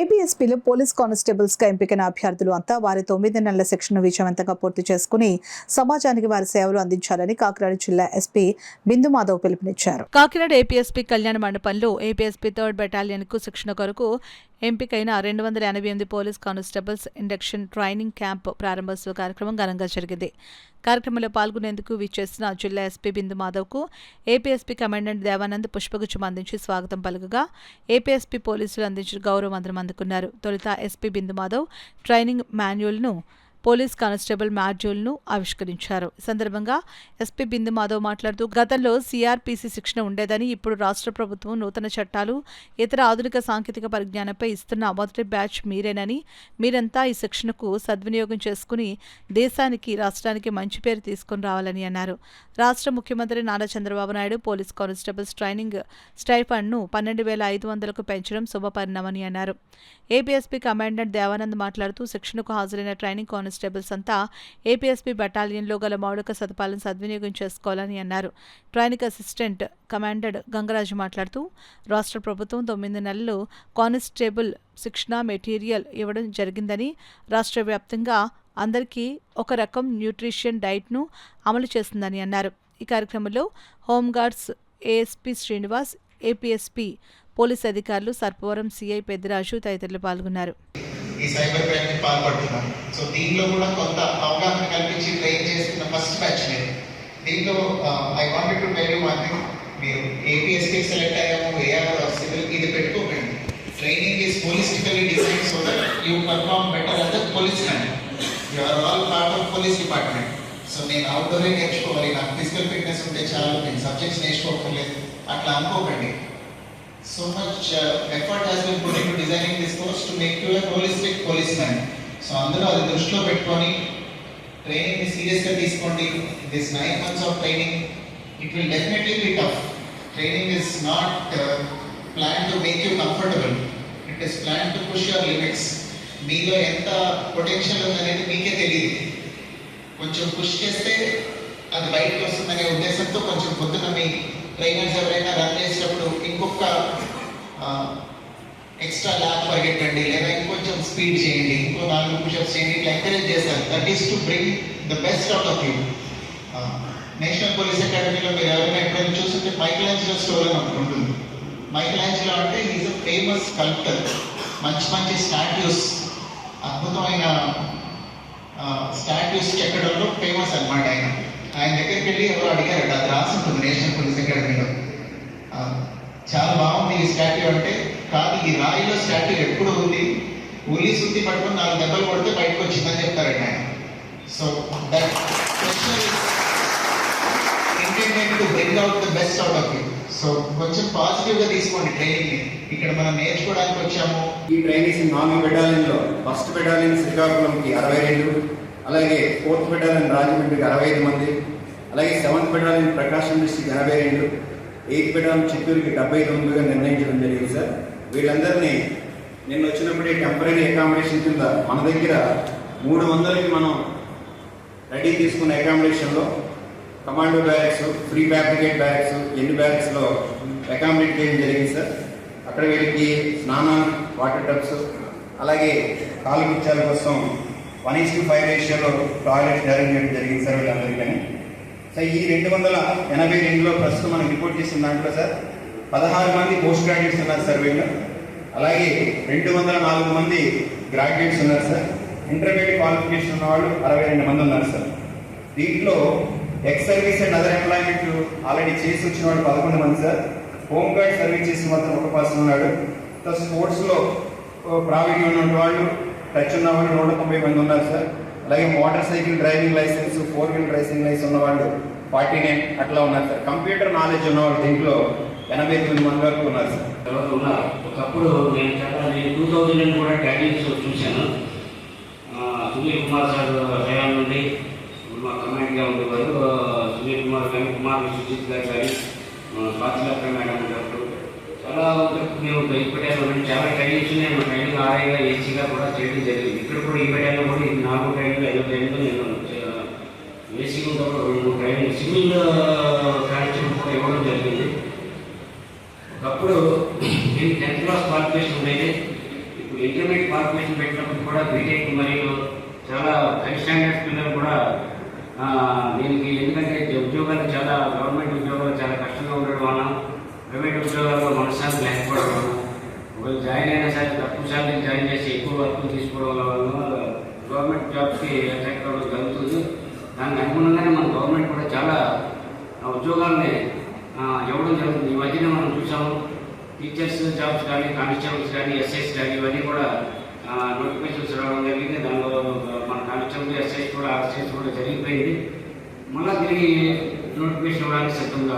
ఏపీఎస్పీలో police కానిస్టేబుల్స్గా ఎంపికైన అభ్యర్థులు అంతా వారి 9 నెలల శిక్షణ విజయవంతంగా పూర్తి చేసుకుని సమాజానికి వారి సేవలు అందించాలని కాకినాడ జిల్లా ఎస్పీ బిందు మాధవ్ పిలుపునిచ్చారు. కాకినాడ ఏపీఎస్పీ కళ్యాణ మండపంలో ఏపీఎస్పీ 3rd బెటాలియన్కు శిక్షణ కొరకు ఎంపికైన 288 police constables induction training camp ప్రారంభోత్సవ కార్యక్రమం ఘనంగా జరిగింది. కార్యక్రమంలో పాల్గొనేందుకు విచ్చేసిన జిల్లా ఎస్పీ బిందు మాధవ్కు ఏపీఎస్పీ కమాండెంట్ దేవానంద్ పుష్పగుచ్చం అందించి స్వాగతం పలుకగా ఏపీఎస్పీ పోలీసులు అందించిన గౌరవ వందనం అందుకున్నారు. తొలుత ఎస్పీ బిందు మాధవ్ ట్రైనింగ్ మాన్యువల్ను పోలీస్ కానిస్టేబుల్ మాడ్యూల్ను ఆవిష్కరించారు. ఈ సందర్భంగా ఎస్పీ బిందు మాధవ్ మాట్లాడుతూ గతంలో సిఆర్పిసి శిక్షణ ఉండేదని, ఇప్పుడు రాష్ట్ర ప్రభుత్వం నూతన చట్టాలు ఇతర ఆధునిక సాంకేతిక పరిజ్ఞానంపై ఇస్తున్న మొదటి బ్యాచ్ మీరేనని, మీరంతా ఈ శిక్షణకు సద్వినియోగం చేసుకుని దేశానికి రాష్ట్రానికి మంచి పేరు తీసుకుని రావాలని అన్నారు. రాష్ట్ర ముఖ్యమంత్రి Nara Chandrababu Naidu police constables training స్టైఫండ్ను 12,500కు పెంచడం శుభపరిణామని అన్నారు. ఏపీఎస్పీ కమాండెంట్ దేవానంద్ మాట్లాడుతూ శిక్షణకు హాజరైన ట్రైనింగ్ కానిస్టేబుల్స్ అంతా ఏపీఎస్పీ బెటాలియన్లో గల మౌలిక సదుపాయాలను సద్వినియోగం చేసుకోవాలని అన్నారు. ట్రైనింగ్ అసిస్టెంట్ కమాండెంట్ గంగరాజు మాట్లాడుతూ రాష్ట్ర ప్రభుత్వం 9 నెలలు కానిస్టేబుల్ శిక్షణ మెటీరియల్ ఇవ్వడం జరిగిందని, రాష్ట్ర వ్యాప్తంగా అందరికీ ఒక రకం న్యూట్రిషన్ డైట్ను అమలు చేస్తుందని అన్నారు. ఈ కార్యక్రమంలో హోంగార్డ్స్ ఏఎస్పీ శ్రీనివాస్, ఏపీఎస్పీ పోలీస్ అధికారులు, సర్పవరం సిఐ పెద్దిరాజు తదితరులు పాల్గొన్నారు. ఈ సైబర్ క్రైమ్ కి పాల్పడుతున్నాం. సో దీనిలో కూడా కొంత అవగాహన కల్పించి ట్రైన్ చేస్తున్న ఫస్ట్ బ్యాచ్ నేను. దీంట్లో I wanted to tell you one thing. మీరు ఏపీఎస్పీ సెలెక్ట్ అయ్యాము, ఏఆర్ సివిల్ ఇది పెట్టుకోకండి. Training is holistically design so that you perform better as a policeman. You are all part of police department. So నేను అవుట్డోరే నేర్చుకోవాలి, నాకు physical fitness ఉంటే చాలు, నేను సబ్జెక్ట్స్ నేర్చుకోకర్లేదు అట్లా అనుకోకండి. So much effort has been put into designing this course to make you a holistic policeman. So అందులో అది దృష్టిలో పెట్టుకొని ట్రైనింగ్ ని సీరియస్ గా తీసుకోండి. This 9 months of training, it will definitely be tough. Training is not planned to make you comfortable. It is planned to push your limits. మీలో ఎంత potential ఉందనేది మీకే తెలియదు. కొంచెం పుష్ చేస్తే అది బయటకు వస్తుందనే ఉద్దేశంతో కొంచెం పొద్దున మీ ట్రైనర్స్ ఎవరైనా రన్ చేసేటప్పుడు ఇంకొక ఎక్స్ట్రా ల్యాబ్ పరిగెట్టండి, లేదా ఇంకొంచెం స్పీడ్ చేయండి, ఇంకో 4 పుషప్స్ చేయండి, ఇట్లా ఎంకరేజ్ చేస్తారు. That is to bring the best out of you. National police అకాడమీలో మీరు ఎవరైనా ఎప్పుడైనా చూస్తుంటే మైకలాంజిలో స్టోర్ అని ఒకటి ఉంటుంది. మైకలాంజిలో అంటే ఈజ్ అ ఫేమస్ స్కల్ప్టర్. మంచి స్టాట్యూస్, అద్భుతమైన స్టాట్యూస్ చెక్కడంలో ఫేమస్ అనమాట ఆయన దగ్గరికి వెళ్ళి ఎవరు అడిగారట, అది రాసి ఉంటుంది నేషనల్ పోలీస్ అకాడమీలో. చాలా బాగుంది ఈ స్టాట్యూ అంటే, కాదు ఈ రాయిలో స్టాట్యూ ఎప్పుడు ఉంది, ఉలి సుత్తి పట్టుకుని 4 దెబ్బలు కొడితే బయటకు వచ్చిందని చెప్తారట ఆయన. So that intended to bring out the best out of you. So కొంచెం పాజిటివ్ గా తీసుకోండి ట్రైనింగ్ ని. ఇక్కడ మనం నేర్చుకోవడానికి వచ్చాము. ఈ ట్రైనింగ్స్ 4 బెటాలియన్లో ఫస్ట్ బెటాలియన్ శ్రీకాకుళంకి 62, అలాగే 4th బెటాలియన్ రాజమండ్రికి 65 మంది, అలాగే 7th బెటాలియన్ ప్రకాశం డిస్ట్రిక్ట్ 82, 8th బెటాలియన్ చిత్తూరుకి 79గా నిర్ణయించడం జరిగింది సార్. వీళ్ళందరినీ నిన్న వచ్చినప్పుడే టెంపరీ అకామిడేషన్ కింద మన దగ్గర 300కి మనం రెడీ తీసుకున్న అకామిడేషన్లో commando barracks, pre fabricate barracks, ఎన్ని బ్యారెక్స్లో అకామిడేట్ చేయడం జరిగింది సార్. అక్కడ వీళ్ళకి స్నానం, వాటర్ టబ్స్, అలాగే కాలు ముత్యాల కోసం 1:5 రేషియోలో టాయిలెట్ అరేంజ్ చేయడం జరిగింది సార్ వీళ్ళందరికీ. సో ఈ 282లో ప్రస్తుతం మనం రిపోర్ట్ చేసిన దాంట్లో సార్ 16 మంది పోస్ట్ గ్రాడ్యుయేట్స్ ఉన్నారు సార్ వీళ్ళు. అలాగే 204 మంది గ్రాడ్యుయేట్స్ ఉన్నారు సార్. ఇంటర్మీడియట్ క్వాలిఫికేషన్ ఉన్న వాళ్ళు 62 మంది ఉన్నారు సార్. దీంట్లో ex service and other employment already చేసి వచ్చిన వాళ్ళు 11 మంది సార్. హోమ్ గార్డ్ సర్వీస్ చేసిన మాత్రం 1 పర్సన్ ఉన్నాడు. సో స్పోర్ట్స్లో ప్రావీణ్యం ఉన్న వాళ్ళు, టచ్ ఉన్న వాళ్ళు 190 మంది ఉన్నారు సార్. అలాగే motorcycle driving licence, 4 wheeler driving licence ఉన్నవాళ్ళు 49 అట్లా ఉన్నారు సార్. కంప్యూటర్ నాలెడ్జ్ ఉన్నవాళ్ళు దీంట్లో 89 మంది వరకు ఉన్నారు సార్. ఒకప్పుడు నేను 2000 కూడా ట్యాగింగ్స్ చూశాను. సునీల్ కుమార్ సార్ హయాం నుండి మా కమాండ్గా ఉండేవారు. సునీల్ కుమార్ కానీ, కుమార్ సుజిత్ గారు కానీ, పాతిలక్క మేడం ఉన్నప్పుడు చాలా మేము ఇప్పటిలో చాలా ట్రైనింగ్స్ ఉన్నాయి. మా ట్రైనింగ్ ఆర్ఐగా, ఏసీగా కూడా చేయడం జరిగింది. ఇక్కడ కూడా ఈ బెటాలియన్లో కూడా 4 ట్రైనింగ్, 5 ట్రైనింగ్ నేను ఏసీ ఉన్నప్పుడు 2 ట్రైనింగ్ సివిల్ కార్యక్రమం కూడా ఇవ్వడం జరిగింది. ఒకప్పుడు 10th క్లాస్ క్వాలిఫికేషన్ ఉండేది. ఇప్పుడు ఇంటర్మీడియట్ క్వాలిఫికేషన్ పెట్టినప్పుడు కూడా బీటెక్ మరియు చాలా హై స్టాండర్డ్స్ పిల్లలు కూడా దీనికి, ఎందుకంటే ఉద్యోగాలు చాలా, గవర్నమెంట్ ఉద్యోగాలు చాలా కష్టంగా ఉండడం వలన, ప్రైవేట్ ఉద్యోగాల్లో మనశ్శాంతి లేకపోవడం వలన, ఒకవేళ జాయిన్ అయినా సరే తక్కువ శాలరీ జాయిన్ చేసి ఎక్కువ వర్క్ తీసుకోవడం వల్ల గవర్నమెంట్ జాబ్స్కి అట్రాక్ట్ అవ్వడం జరుగుతుంది. దానికి అనుగుణంగానే మన గవర్నమెంట్ కూడా చాలా ఉద్యోగాలని ఇవ్వడం జరుగుతుంది. ఈ మధ్యన మనం చూసాము, టీచర్స్ జాబ్స్ కానీ, కానిస్టేబుల్స్ కానీ, ఎస్ఐస్ కానీ ఇవన్నీ కూడా నోటిఫికేషన్స్ రావడం జరిగింది. దానిలో మన కానిస్టేబుల్, ఎస్ఐస్ కూడా, ఆర్ఎస్ఐస్ కూడా జరిగిపోయింది. మళ్ళీ తిరిగి నోటిఫికేషన్ ఇవ్వడానికి సిద్ధంగా